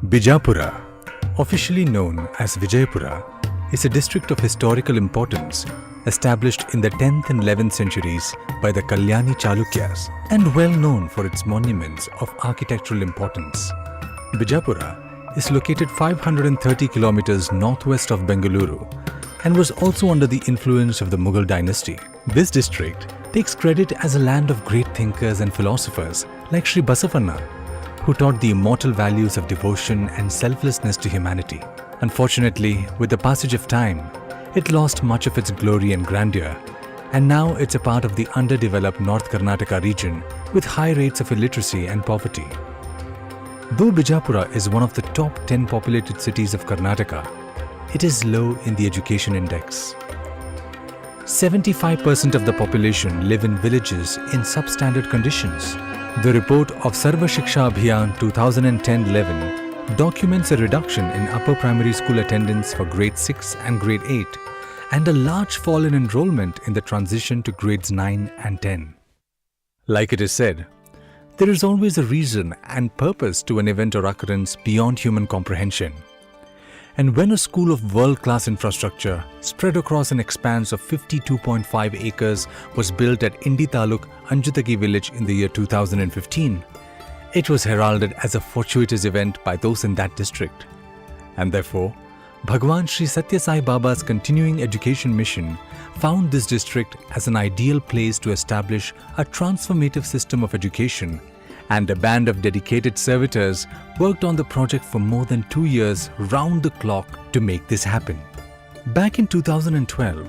Bijapura, officially known as Vijayapura, is a district of historical importance established in the 10th and 11th centuries by the Kalyani Chalukyas and well known for its monuments of architectural importance. Bijapura is located 530 kilometers northwest of Bengaluru and was also under the influence of the Mughal dynasty. This district takes credit as a land of great thinkers and philosophers like Sri Basavanna, who taught the immortal values of devotion and selflessness to humanity. Unfortunately, with the passage of time, it lost much of its glory and grandeur, and now it's a part of the underdeveloped North Karnataka region with high rates of illiteracy and poverty. Though Bijapura is one of the top 10 populated cities of Karnataka, it is low in the education index. 75% of the population live in villages in substandard conditions. The report of Sarva Shiksha Abhiyan 2010-11 documents a reduction in upper primary school attendance for grade 6 and grade 8 and a large fall in enrollment in the transition to grades 9 and 10. Like it is said, there is always a reason and purpose to an event or occurrence beyond human comprehension. And when a school of world-class infrastructure spread across an expanse of 52.5 acres was built at Indi Taluk, Anjutagi village in the year 2015, it was heralded as a fortuitous event by those in that district. And therefore, Bhagwan Sri Satya Sai Baba's continuing education mission found this district as an ideal place to establish a transformative system of education, and a band of dedicated servitors worked on the project for more than 2 years round the clock to make this happen. Back in 2012,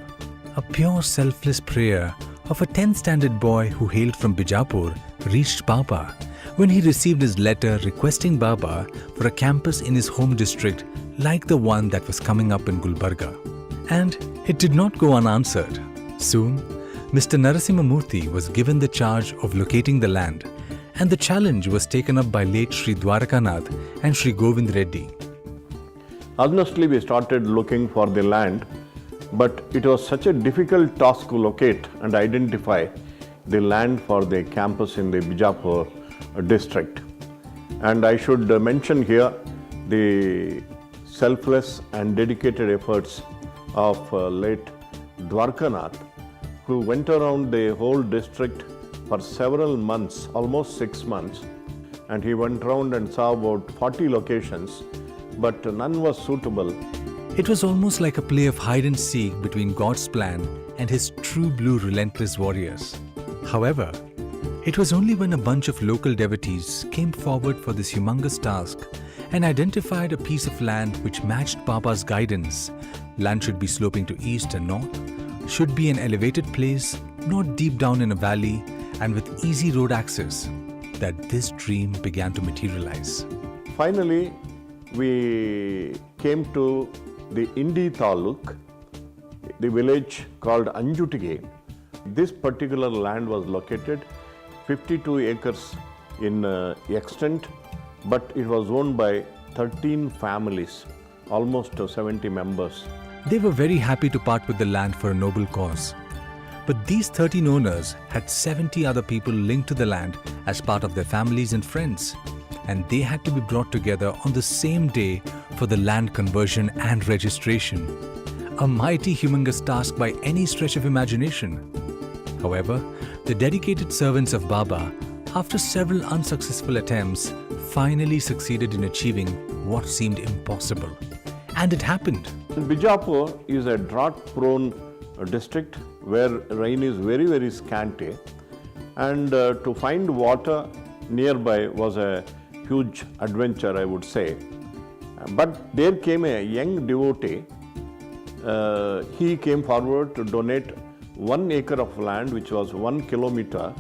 a pure selfless prayer of a 10th standard boy who hailed from Bijapur reached Baba when he received his letter requesting Baba for a campus in his home district like the one that was coming up in Gulbarga. And it did not go unanswered. Soon, Mr. Narasimha Murthy was given the charge of locating the land, and the challenge was taken up by late Sri Dwarakanath and Sri Govind Reddy. Honestly, we started looking for the land, but it was such a difficult task to locate and identify the land for the campus in the Bijapur district. And I should mention here the selfless and dedicated efforts of late Dwarkanath, who went around the whole district for several months, almost 6 months, and he went around and saw about 40 locations, but none was suitable. It was almost like a play of hide and seek between God's plan and his true blue relentless warriors. However, it was only when a bunch of local devotees came forward for this humongous task and identified a piece of land which matched Baba's guidance. Land should be sloping to east and north, should be an elevated place, not deep down in a valley, and with easy road access, that this dream began to materialize. Finally, we came to the Indi Taluk, the village called Anjutigi. This particular land was located 52 acres in extent, but it was owned by 13 families, almost 70 members. They were very happy to part with the land for a noble cause. But these 13 owners had 70 other people linked to the land as part of their families and friends, and they had to be brought together on the same day for the land conversion and registration. A mighty humongous task by any stretch of imagination. However, the dedicated servants of Baba, after several unsuccessful attempts, finally succeeded in achieving what seemed impossible. And it happened. Bijapur is a drought-prone district where rain is very, very scanty, and to find water nearby was a huge adventure, I would say. But there came a young devotee. He came forward to donate 1 acre of land, which was 1 kilometer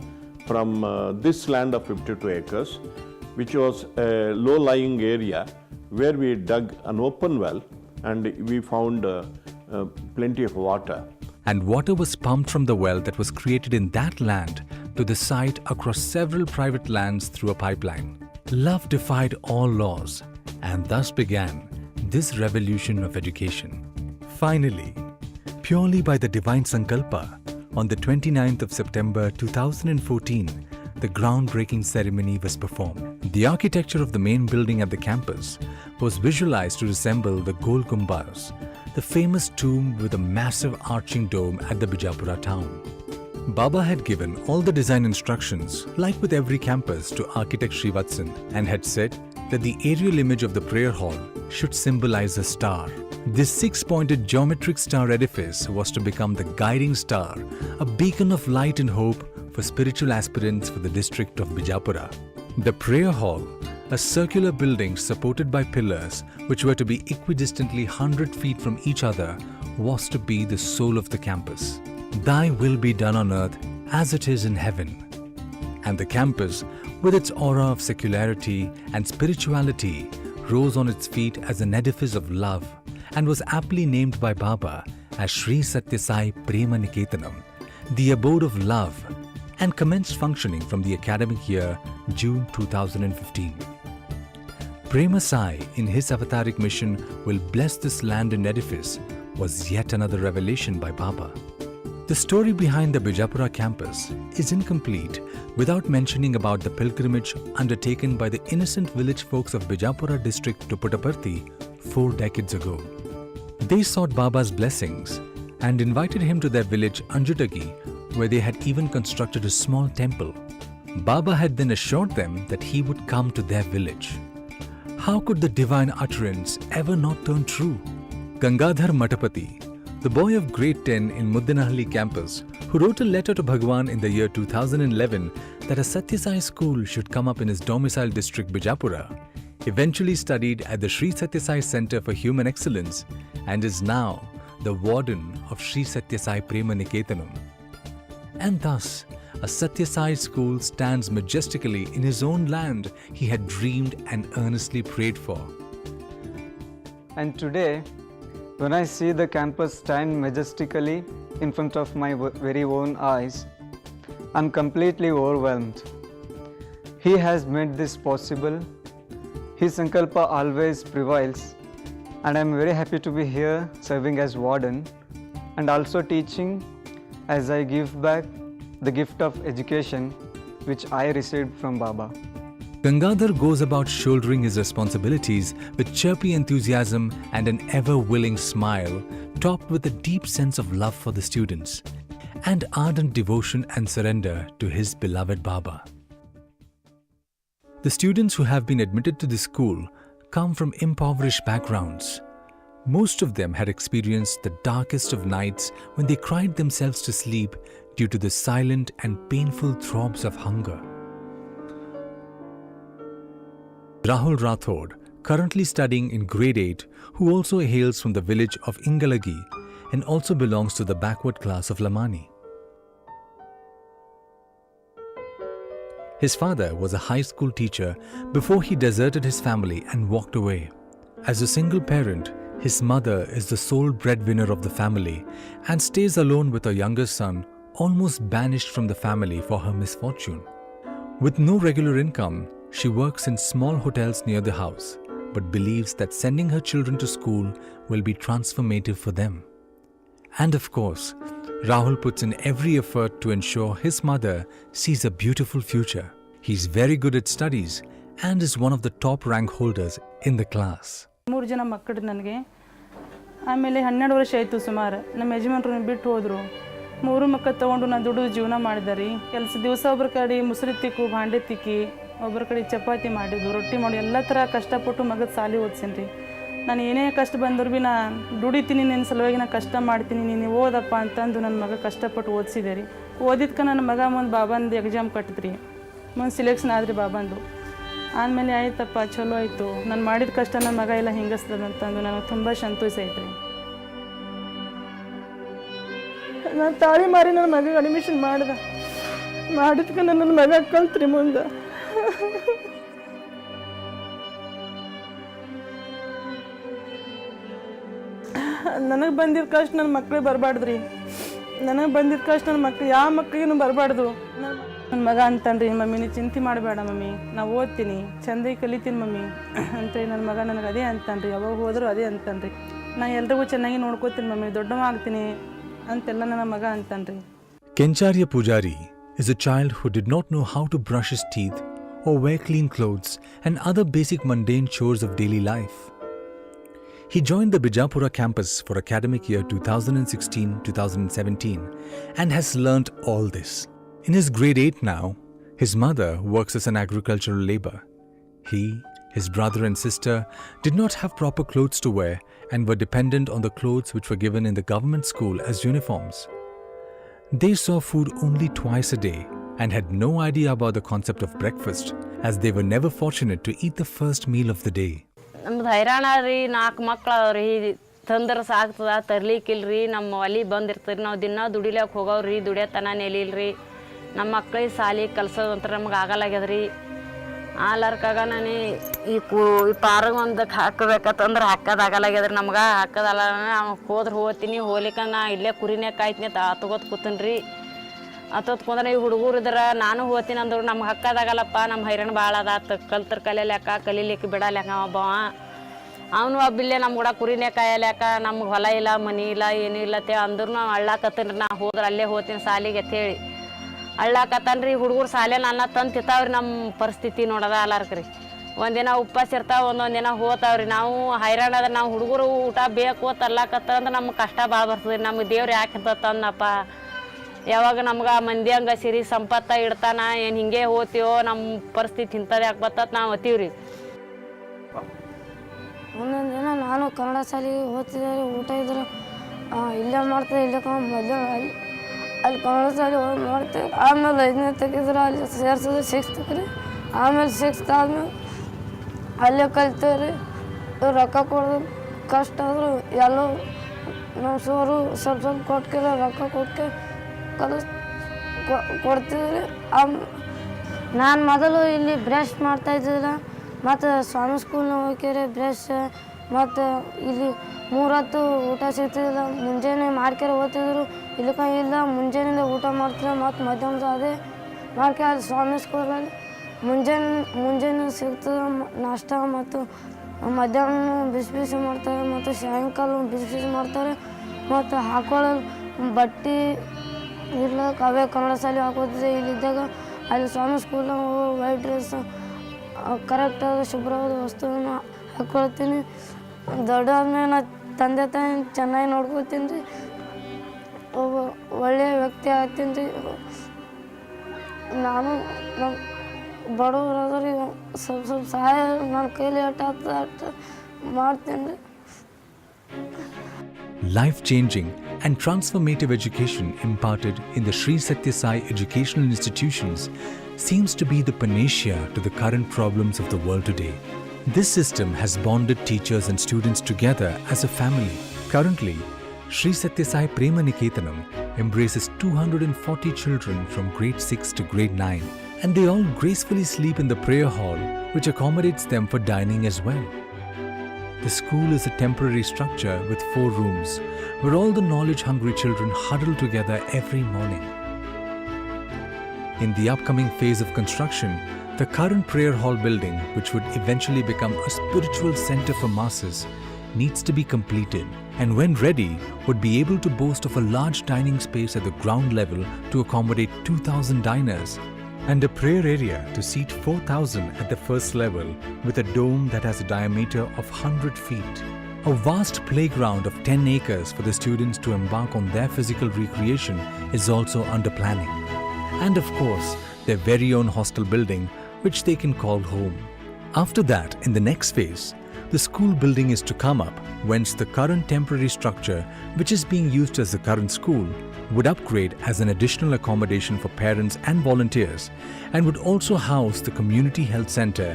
from this land of 52 acres, which was a low-lying area where we dug an open well and we found plenty of water. And water was pumped from the well that was created in that land to the site across several private lands through a pipeline. Love defied all laws, and thus began this revolution of education. Finally, purely by the divine sankalpa, on the 29th of September 2014, the groundbreaking ceremony was performed. The architecture of the main building at the campus was visualized to resemble the Gol Gumbaz, the famous tomb with a massive arching dome at the Bijapura town. Baba had given all the design instructions, like with every campus, to architect Srivatsan and had said that the aerial image of the prayer hall should symbolize a star. This six-pointed geometric star edifice was to become the guiding star, a beacon of light and hope for spiritual aspirants for the district of Vijayapura. The prayer hall, a circular building supported by pillars which were to be equidistantly 100 feet from each other, was to be the soul of the campus. Thy will be done on earth as it is in heaven. And the campus, with its aura of secularity and spirituality, rose on its feet as an edifice of love and was aptly named by Baba as Sri Satya Sai Premanikethanam, the abode of love, and commenced functioning from the academic year June 2015. Prema Sai, in his avataric mission, will bless this land and edifice, was yet another revelation by Baba. The story behind the Bijapura campus is incomplete without mentioning about the pilgrimage undertaken by the innocent village folks of Bijapura district to Puttaparthi 4 decades ago. They sought Baba's blessings and invited him to their village Anjutagi, where they had even constructed a small temple. Baba had then assured them that he would come to their village. How could the divine utterance ever not turn true? Gangadhar Mathapati, the boy of grade 10 in Muddenahalli campus, who wrote a letter to Bhagwan in the year 2011 that a Sathya Sai school should come up in his domicile district Bijapura, eventually studied at the Sri Satya Sai Center for Human Excellence and is now the warden of Sri Satya Sai Premanikethanam. And thus, a Sathya Sai school stands majestically in his own land he had dreamed and earnestly prayed for. And today, when I see the campus stand majestically in front of my very own eyes, I'm completely overwhelmed. He has made this possible. His Sankalpa always prevails, and I'm very happy to be here serving as warden and also teaching as I give back the gift of education which I received from Baba. Gangadhar goes about shouldering his responsibilities with chirpy enthusiasm and an ever-willing smile, topped with a deep sense of love for the students and ardent devotion and surrender to his beloved Baba. The students who have been admitted to the school come from impoverished backgrounds. Most of them had experienced the darkest of nights when they cried themselves to sleep due to the silent and painful throbs of hunger. Rahul Rathod, currently studying in grade 8, who also hails from the village of Ingalagi and also belongs to the backward class of Lamani. His father was a high school teacher before he deserted his family and walked away. As a single parent, his mother is the sole breadwinner of the family and stays alone with her younger son, almost banished from the family for her misfortune. With no regular income, she works in small hotels near the house, but believes that sending her children to school will be transformative for them. And of course, Rahul puts in every effort to ensure his mother sees a beautiful future. He's very good at studies and is one of the top rank holders in the class. 3 ಜನ ಮಕ್ಕಳು ನನಗೆ ಆಮೇಲೆ 12 ವರ್ಷ ಆಯಿತು ಸುಮಾರು ನಮ್ಮ ಯಜಮಾನರು ಬಿಟ್ಟು ಹೋದರು 3 ಮಕ್ಕಳು ತೊಗೊಂಡು ನಾನು ದುಡಿದು ಜೀವನ ಮಾಡಿದೆ ಕೆಲಸ ದಿವಸ ಒಬ್ಬರ ಕಡೆ ಮುಸುರಿ ತಿಕ್ಕು ಭಾಂಡೆ ತಿಕ್ಕಿ ಒಬ್ಬರ ಕಡೆ ಚಪಾತಿ ಮಾಡಿದ್ದು ರೊಟ್ಟಿ ಮಾಡಿ ಎಲ್ಲ ಥರ ಕಷ್ಟಪಟ್ಟು ಮಗದ ಸಾಲಿ ಓದಿಸಿನಿ ರೀ ನಾನು ಏನೇ ಕಷ್ಟ ಬಂದರೂ ಭೀ ನಾನು ದುಡಿತೀನಿ ನಿನ್ನ ಸಲುವಾಗಿ ನಾನು ಕಷ್ಟ ಮಾಡ್ತೀನಿ ನೀನು ಓದಪ್ಪ ಅಂತಂದು ನನ್ನ ಮಗ ಕಷ್ಟಪಟ್ಟು ಓದಿಸಿದೆ ರೀ ಓದಿದ್ಕೆ ನನ್ನ ಮಗ ಮುಂದೆ ಬಾಬಂದು ಎಕ್ಸಾಮ್ ಕಟ್ಟಿದ್ರಿ ಮುಂದೆ ಸಿಲೆಕ್ಷನ್ ಆದ್ರಿ ಬಾಬಂದು ಆದಮೇಲೆ ಆಯ್ತಪ್ಪ ಚಲೋ ಆಯಿತು ನಾನು ಮಾಡಿದ ಕಷ್ಟ ನನ್ನ ಮಗ ಎಲ್ಲ ಹಿಂಗಸ್ತದಂತಂದು ನನಗೆ ತುಂಬ ಸಂತೋಷ ಐತ್ರಿ ನಾನು ತಾಳಿ ಮಾರಿ ನನ್ನ ಮಗ ಅಡ್ಮಿಷನ್ ಮಾಡಿದ್ಕೆ ನನ್ನ ಮಗ ಕಲ್ತ್ರಿ ಮುಂದೆ ನನಗೆ ಬಂದಿದ್ದ ಕಷ್ಟ ನನ್ನ ಮಕ್ಳಿಗೆ ಬರಬಾರ್ದ್ರಿ ನನಗೆ ಬಂದಿದ್ದ ಕಷ್ಟ ನನ್ನ ಮಕ್ಳು ಯಾವ ಮಕ್ಳಿಗೂ ಬರಬಾರ್ದು ನನ್ನ ಮಗ ಅಂತಾನ್ರಿ ಮಮ್ಮಿ ನೀ ಚಿಂತೆ ಮಾಡಬೇಡ ಮಮ್ಮಿ ನಾವು ಓದ್ತೀನಿ ಚಂದಾಗಿ ಕಲಿತೀನಿ ಮಮ್ಮಿ ಅಂತೇಳಿ ನನ್ನ ಮಗ ನನಗೆ ಅದೇ ಅಂತಾನ್ರಿ ಯಾವಾಗ ಹೋದರೂ ಅದೇ ಅಂತಾನ್ರಿ ನಾನು ಎಲ್ರಿಗೂ ಚೆನ್ನಾಗಿ ನೋಡ್ಕೋತೀನಿ ಮಮ್ಮಿ ದೊಡ್ಡವ ಆಗ್ತೀನಿ ಅಂತೆಲ್ಲ ನನ್ನ ಮಗ ಅಂತಾನ್ರಿ. Kencharya Pujari, is a child who did not know how to brush his teeth or wear clean clothes and other basic mundane chores of daily life. He joined the Bijapura campus for academic year 2016-2017 and has learnt all this. In his grade 8 now, his mother works as an agricultural labor. He, his brother and sister did not have proper clothes to wear and were dependent on the clothes which were given in the government school as uniforms. They saw food only twice a day and had no idea about the concept of breakfast, as they were never fortunate to eat the first meal of the day. ನಮ್ದು ಹೈರಾಣ ರೀ 4 ಮಕ್ಳು ಅವ್ರಿ ತಂದ್ರೆ ಸಾಕ್ತದ ತರ್ಲಿಕ್ಕಿಲ್ರಿ ನಮ್ಮ ಒಲಿ ಬಂದಿರ್ತೀರಿ ನಾವು ದಿನ ದುಡಿಲಕ್ಕೆ ಹೋಗವ್ರಿ ದುಡಿಯತನ ನೆಲಿಲ್ರಿ ನಮ್ಮ ಮಕ್ಳಿಗೆ ಸಾಲಿ ಕಲ್ಸೋದಂತ ನಮ್ಗೆ ಆಗಲಾಗ್ಯದ್ರಿ ಆಲಾರ್ಕಾಗ ನಾನು ಈ ಪಾರ್ಗೆ ಒಂದು ಹಾಕಬೇಕಂತಂದ್ರೆ ಹಾಕೋದಾಗಲಾಗ್ಯದ್ರಿ ನಮ್ಗೆ ಹಾಕೋದಲ್ಲ ಹೋದ್ರೆ ಹೋಗ್ತೀನಿ ಹೋಗ್ಲಿಕ್ಕೆ ನಾ ಇಲ್ಲೇ ಕುರಿನೇ ಕಾಯ್ತೀನಿ ತಗೋತ್ ಕೂತನ್ರಿ ಅತ್ತೊತ್ಕೊಂಡ್ರೆ ಈ ಹುಡುಗರು ಇದ್ರೆ ನಾನು ಹೋಗ್ತೀನಿ ಅಂದ್ರು ನಮ್ಗೆ ಹಾಕೋದಾಗಲ್ಲಪ್ಪ ನಮ್ಮ ಹೈರಾಣ ಭಾಳ ಅದಾತ ಕಲ್ತರ ಕಲಿಯಲ್ಯಾಕ ಕಲೀಲಿಕ್ಕೆ ಬಿಡಲ್ಯಾಕ ಒಬ್ಬವ ಅವನು ಒಬ್ಬಿಲ್ಲೇ ನಮ್ಮ ಕೂಡ ಕುರಿನೇ ಕಾಯಲ್ಯಾಕ ನಮ್ಗೆ ಹೊಲ ಇಲ್ಲ ಮನೆ ಇಲ್ಲ ಏನೂ ಇಲ್ಲತ್ತೆ ಅಂದ್ರೂ ನಾವು ಅಳ್ಳಾಕತ್ತೀನಿ ನಾ ಹೋದ್ರೆ ಅಲ್ಲೇ ಹೋಗ್ತೀನಿ ಸಾಲಿಗೆ ಅಂತೇಳಿ ಅಳ್ಳಾಕತ್ತನ್ರಿ ಹುಡುಗರು ಸಾಲೆ ನನ್ನ ತಂದು ತಿಂತಾವ್ರಿ ನಮ್ಮ ಪರಿಸ್ಥಿತಿ ನೋಡೋದ ಅಲ್ಲಾರ್ಕ್ರಿ ಒಂದಿನ ಉಪವಾಸ ಇರ್ತಾವೆ ಒಂದೊಂದು ದಿನ ಹೋತಾವ್ರಿ ನಾವು ಹೈರಾಣ ಅದ ನಾವು ಹುಡುಗರು ಊಟ ಬೇಕು ತರ್ಲಾಕತ್ತಂದ್ರೆ ನಮ್ಗೆ ಕಷ್ಟ ಭಾಳ ಬರ್ತದೆ ನಮ್ಗೆ ದೇವ್ರು ಯಾಕೆ ಅಂತ ತಂದಪ್ಪ ಯಾವಾಗ ನಮ್ಗೆ ಮಂದಿ ಹಂಗೆ ಸಿರಿ ಸಂಪತ್ತ ಇಡ್ತಾನ ಏನು ಹಿಂಗೆ ಹೋಗ್ತೀವೋ ನಮ್ಮ ಪರಿಸ್ಥಿತಿ ಇಂಥದ್ದು ಯಾಕೆ ಬರ್ತದೆ ನಾವು ಓದ್ತೀವ್ರಿ ಒಂದೊಂದು ದಿನ ನಾನು ಕನ್ನಡ ಶಾಲೆಗೆ ಓದ್ತಿದ್ದೆ ಊಟ ಇದ್ರೆ ಇಲ್ಲೇ ಮಾಡ್ತೇವೆ ಇಲ್ಲೇ ಮಧ್ಯಾಹ್ನ ಅಲ್ಲಿ ಕನ್ನಡ ಶಾಲೆ ಹೋಗಿ ಮಾಡ್ತೇವೆ ಆಮೇಲೆ 5ನೇ ತೆಗಿದ್ರೆ ಅಲ್ಲಿ ಸೇರ್ಸೋದು 6th ರೀ ಆಮೇಲೆ 6th ಆದ್ಮೇಲೆ ಅಲ್ಲೇ ಕಲ್ತೇವೆ ರೀ ರೊಕ್ಕ ಕೊಡೋದು ಕಷ್ಟ ಆದರೂ ಎಲ್ಲೋ ನಮ್ಮ ಸೋರು ಸ್ವಲ್ಪ ಕೊಟ್ಕೆಲ್ಲ ರೊಕ್ಕ ಕೊಟ್ಕೆ ಕೊಡ್ತಿದ್ರಿ ನಾನು ಮೊದಲು ಇಲ್ಲಿ ಬ್ರಷ್ ಮಾಡ್ತಾಯಿದ್ದಿಲ್ಲ ಮತ್ತು ಸ್ವಾಮಿ ಸ್ಕೂಲ್ನ ಹೋಗ್ಯಾರೆ ಬ್ರಷ್ ಮತ್ತು ಇಲ್ಲಿ 3 ಹೊತ್ತು ಊಟ ಸಿಗ್ತಿದ್ದಿಲ್ಲ ಮುಂಜಾನೆ ಮಾಡ್ಕೆರೆ ಓದ್ತಿದ್ರು ಇಲ್ಲಕ ಇಲ್ಲ ಮುಂಜಾನೆಯಿಂದ ಊಟ ಮಾಡ್ತಿದ್ರು ಮತ್ತು ಮಧ್ಯಾಹ್ನದ ಅದೇ ಮಾಡ್ಕೆ ಅಲ್ಲಿ ಸ್ವಾಮಿ ಸ್ಕೂಲಲ್ಲಿ ಮುಂಜಾನೆ ಸಿಗ್ತದೆ ನಾಷ್ಟ ಮತ್ತು ಮಧ್ಯಾಹ್ನ ಬಿಸಿ ಬಿಸಿ ಮಾಡ್ತಾರೆ ಮತ್ತು ಸಾಯಂಕಾಲ ಬಿಸಿ ಬಿಸಿ ಮಾಡ್ತಾರೆ ಮತ್ತು ಹಾಕೊಳ್ಳಲು ಬಟ್ಟೆ ಇಲ್ಲ ಅವೇ ಕನ್ನಡ ಶಾಲೆ ಹಾಕೋತಿದ್ದೆ ಇಲ್ಲಿದ್ದಾಗ ಅಲ್ಲಿ ಸ್ವಾಮಿ ಸ್ಕೂಲ್ನಾಗ ವೈಟ್ ಡ್ರೆಸ್ ಕರೆಕ್ಟಾದ ಶುಭ್ರವಾದ ವಸ್ತುವನ್ನು ಹಾಕ್ಕೊಳ್ತೀನಿ ದೊಡ್ಡಾದ್ಮೇಲೆ ನಾ ತಂದೆ ತಾಯಿ ಚೆನ್ನಾಗಿ ನೋಡ್ಕೊತೀನಿ ರೀ ಒಳ್ಳೆಯ ವ್ಯಕ್ತಿ ಆಗ್ತೀನಿ ರೀ ನಾನು ನಮ್ಮ ಬಡವರಾದ್ರೆ ಸ್ವಲ್ಪ ಸಹಾಯ ನನ್ನ ಕೈಲಿ ಅಷ್ಟು ಮಾಡ್ತೀನಿ ರೀ. Life-changing and transformative education imparted in the Sri Satya Sai educational institutions seems to be the panacea to the current problems of the world today. This system has bonded teachers and students together as a family. Currently, Sri Satya Sai Premanikethanam embraces 240 children from grade 6 to grade 9, and they all gracefully sleep in the prayer hall, which accommodates them for dining as well. The school is a temporary structure with 4 rooms where all the knowledge-hungry children huddle together every morning. In the upcoming phase of construction, the current prayer hall building, which would eventually become a spiritual center for masses, needs to be completed, and when ready, would be able to boast of a large dining space at the ground level to accommodate 2,000 diners, and a prayer area to seat 4,000 at the first level with a dome that has a diameter of 100 feet. A vast playground of 10 acres for the students to embark on their physical recreation is also under planning. And of course, their very own hostel building, which they can call home. After that, in the next phase, the school building is to come up, whence the current temporary structure, which is being used as the current school, would upgrade as an additional accommodation for parents and volunteers, and would also house the community health center,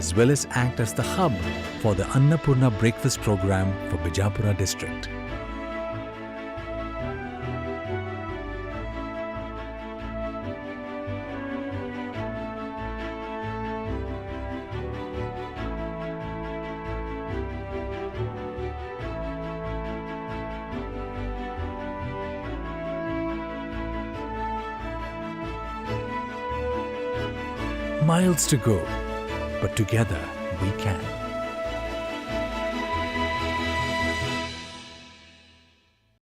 as well as act as the hub for the Annapurna breakfast program for Bijapura district. Miles to go, but together we can.